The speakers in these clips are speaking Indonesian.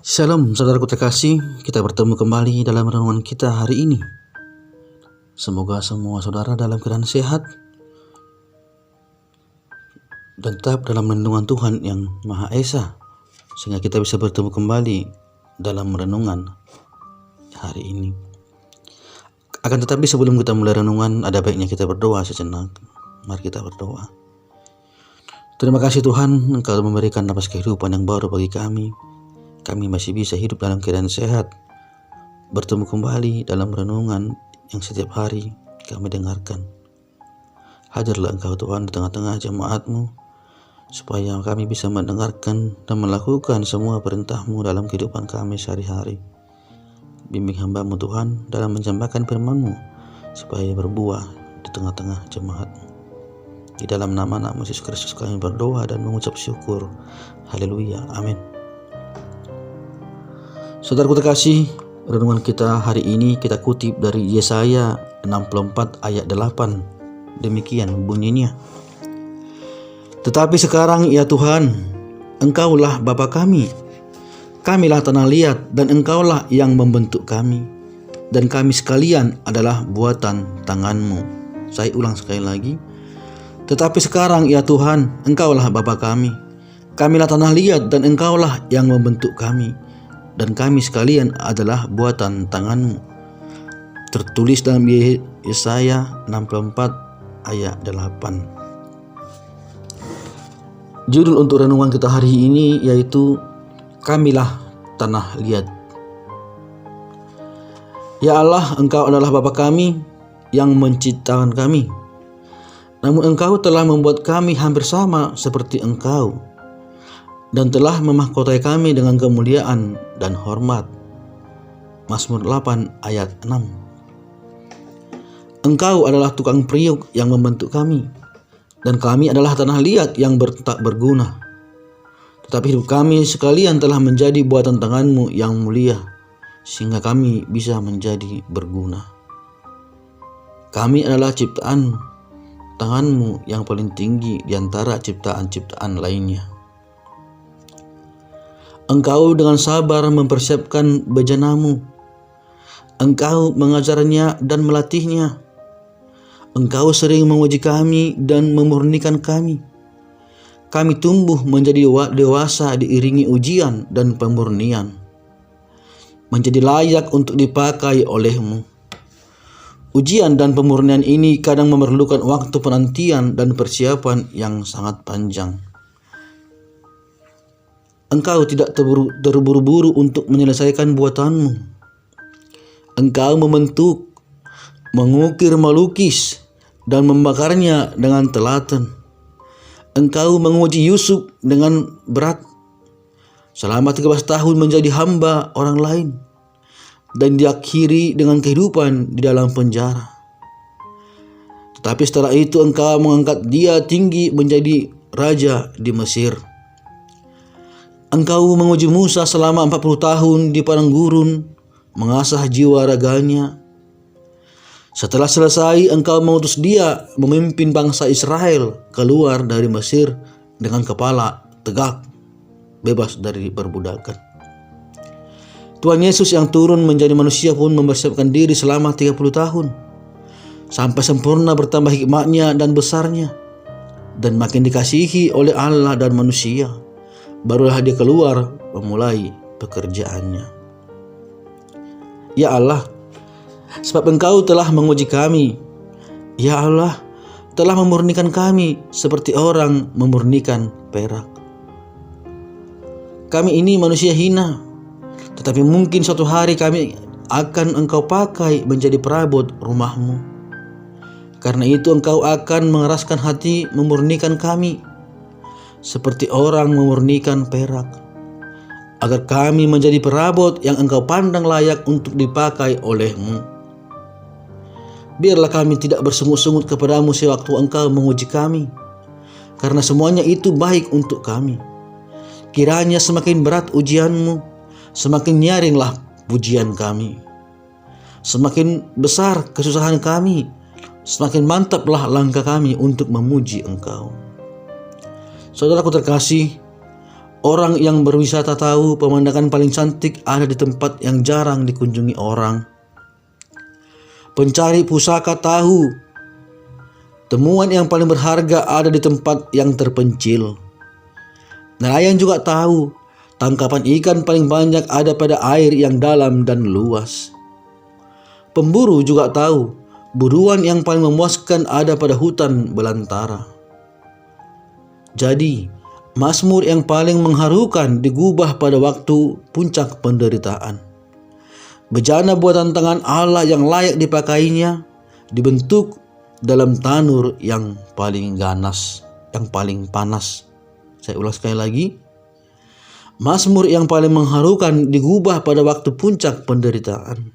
Shalom saudaraku terkasih, kita bertemu kembali dalam renungan kita hari ini. Semoga semua saudara dalam keadaan sehat dan tetap dalam lindungan Tuhan yang Maha Esa, sehingga kita bisa bertemu kembali dalam renungan hari ini. Akan tetapi sebelum kita mulai renungan, ada baiknya kita berdoa sejenak. Mari kita berdoa. Terima kasih Tuhan, Engkau memberikan nafas kehidupan yang baru bagi kami. Kami masih bisa hidup dalam keadaan sehat, bertemu kembali dalam renungan yang setiap hari kami dengarkan. Hadirlah Engkau Tuhan di tengah-tengah jemaat-Mu, supaya kami bisa mendengarkan dan melakukan semua perintah-Mu dalam kehidupan kami sehari-hari. Bimbing hamba-Mu Tuhan dalam menyampaikan firman-Mu, supaya berbuah di tengah-tengah jemaat-Mu. Di dalam nama Yesus Kristus kami berdoa dan mengucap syukur. Haleluya, amin. Saudaraku terkasih, renungan kita hari ini kita kutip dari Yesaya 64 ayat 8. Demikian bunyinya. Tetapi sekarang ya Tuhan, Engkaulah Bapa kami. Kamilah tanah liat dan Engkaulah yang membentuk kami. Dan kami sekalian adalah buatan tangan-Mu. Saya ulang sekali lagi. Tetapi sekarang ya Tuhan, Engkaulah Bapa kami. Kamilah tanah liat dan Engkaulah yang membentuk kami. Dan kami sekalian adalah buatan tangan-Mu. Tertulis dalam Yesaya 64 ayat 8. Judul untuk renungan kita hari ini yaitu Kamilah tanah liat. Ya Allah, Engkau adalah Bapa kami yang menciptakan kami. Namun Engkau telah membuat kami hampir sama seperti Engkau, dan telah memahkotai kami dengan kemuliaan dan hormat. Mazmur 8 ayat 6. Engkau adalah tukang periuk yang membentuk kami, dan kami adalah tanah liat yang tak berguna. Tetapi hidup kami sekalian telah menjadi buatan tangan-Mu yang mulia, sehingga kami bisa menjadi berguna. Kami adalah ciptaan tangan-Mu yang paling tinggi di antara ciptaan-ciptaan lainnya. Engkau dengan sabar mempersiapkan bejana-Mu. Engkau mengajarnya dan melatihnya. Engkau sering menguji kami dan memurnikan kami. Kami tumbuh menjadi dewasa diiringi ujian dan pemurnian, menjadi layak untuk dipakai oleh-Mu. Ujian dan pemurnian ini kadang memerlukan waktu penantian dan persiapan yang sangat panjang. Engkau tidak terburu-buru untuk menyelesaikan buatan-Mu. Engkau membentuk, mengukir, melukis, dan membakarnya dengan telaten. Engkau menguji Yusuf dengan berat selama 13 tahun menjadi hamba orang lain, dan diakhiri dengan kehidupan di dalam penjara. Tetapi setelah itu Engkau mengangkat dia tinggi menjadi raja di Mesir. Engkau menguji Musa selama 40 tahun di padang gurun, mengasah jiwa raganya. Setelah selesai, Engkau mengutus dia memimpin bangsa Israel keluar dari Mesir dengan kepala tegak, bebas dari perbudakan. Tuhan Yesus yang turun menjadi manusia pun mempersiapkan diri selama 30 tahun, sampai sempurna bertambah hikmatnya dan besarnya, dan makin dikasihi oleh Allah dan manusia. Barulah dia keluar memulai pekerjaannya. Ya Allah, sebab Engkau telah menguji kami. Ya Allah, telah memurnikan kami seperti orang memurnikan perak. Kami ini manusia hina, tetapi mungkin suatu hari kami akan Engkau pakai menjadi perabot rumah-Mu. Karena itu Engkau akan mengeraskan hati memurnikan kami, seperti orang memurnikan perak, agar kami menjadi perabot yang Engkau pandang layak untuk dipakai oleh-Mu. Biarlah kami tidak bersungut-sungut kepadamu sewaktu Engkau menguji kami, karena semuanya itu baik untuk kami. Kiranya semakin berat ujian-Mu, semakin nyaringlah pujian kami. Semakin besar kesusahan kami, semakin mantaplah langkah kami untuk memuji Engkau. Saudaraku terkasih, Orang yang berwisata tahu pemandangan paling cantik ada di tempat yang jarang dikunjungi orang. Pencari pusaka tahu temuan yang paling berharga ada di tempat yang terpencil. Nelayan juga tahu tangkapan ikan paling banyak ada pada air yang dalam dan luas. Pemburu juga tahu buruan yang paling memuaskan ada pada hutan belantara. Jadi, Mazmur yang paling mengharukan digubah pada waktu puncak penderitaan. Bejana buatan tangan Allah yang layak dipakainya dibentuk dalam tanur yang paling ganas, yang paling panas. Saya ulas sekali lagi. Mazmur yang paling mengharukan digubah pada waktu puncak penderitaan.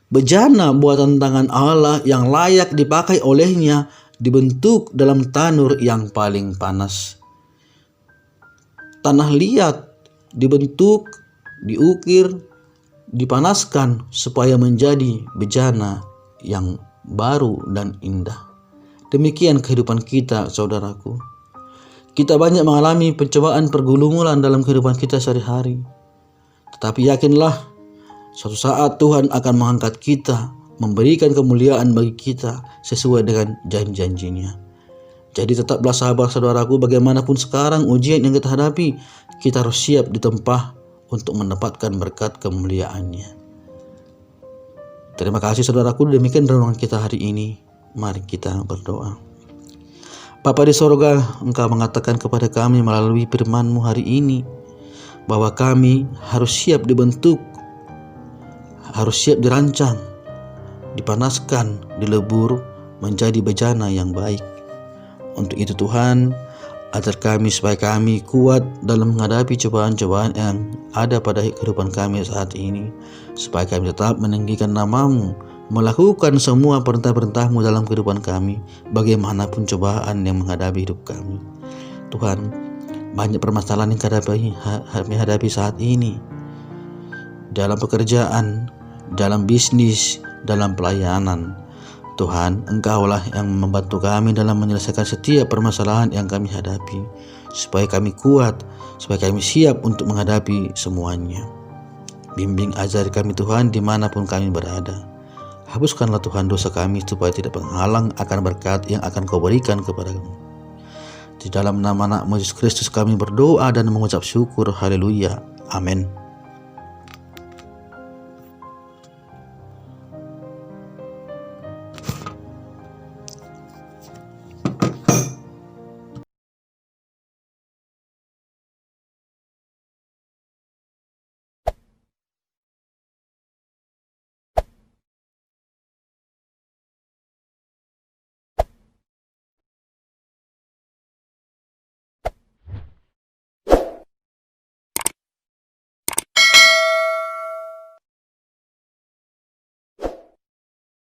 Bejana buatan tangan Allah yang layak dipakai olehnya dibentuk dalam tanur yang paling panas. Tanah liat dibentuk, diukir, dipanaskan supaya menjadi bejana yang baru dan indah. Demikian kehidupan kita, saudaraku. Kita banyak mengalami pencobaan pergumulan dalam kehidupan kita sehari-hari. Tetapi yakinlah, suatu saat Tuhan akan mengangkat kita, memberikan kemuliaan bagi kita sesuai dengan janji-janjinya. Jadi tetaplah sabar, saudaraku, bagaimanapun sekarang ujian yang kita hadapi, kita harus siap ditempa untuk mendapatkan berkat kemuliaannya. Terima kasih, saudaraku. Demikian renungan kita hari ini. Mari kita berdoa. Bapa di sorga, Engkau mengatakan kepada kami melalui firman-Mu hari ini bahwa kami harus siap dibentuk, harus siap dirancang, dipanaskan, dilebur menjadi bejana yang baik. Untuk itu Tuhan, ajar kami supaya kami kuat dalam menghadapi cobaan-cobaan yang ada pada kehidupan kami saat ini, supaya kami tetap meninggikan nama-Mu, melakukan semua perintah-perintah-Mu dalam kehidupan kami, bagaimanapun cobaan yang menghadapi hidup kami. Tuhan, banyak permasalahan yang kami hadapi saat ini, dalam pekerjaan, dalam bisnis, dalam pelayanan. Tuhan, Engkaulah yang membantu kami dalam menyelesaikan setiap permasalahan yang kami hadapi, supaya kami kuat, supaya kami siap untuk menghadapi semuanya. Bimbing ajar kami Tuhan dimanapun kami berada. Hapuskanlah Tuhan dosa kami supaya tidak menghalang akan berkat yang akan Kau berikan kepada kami. Di dalam nama anak Yesus Kristus kami berdoa dan mengucap syukur. Haleluya. Amin.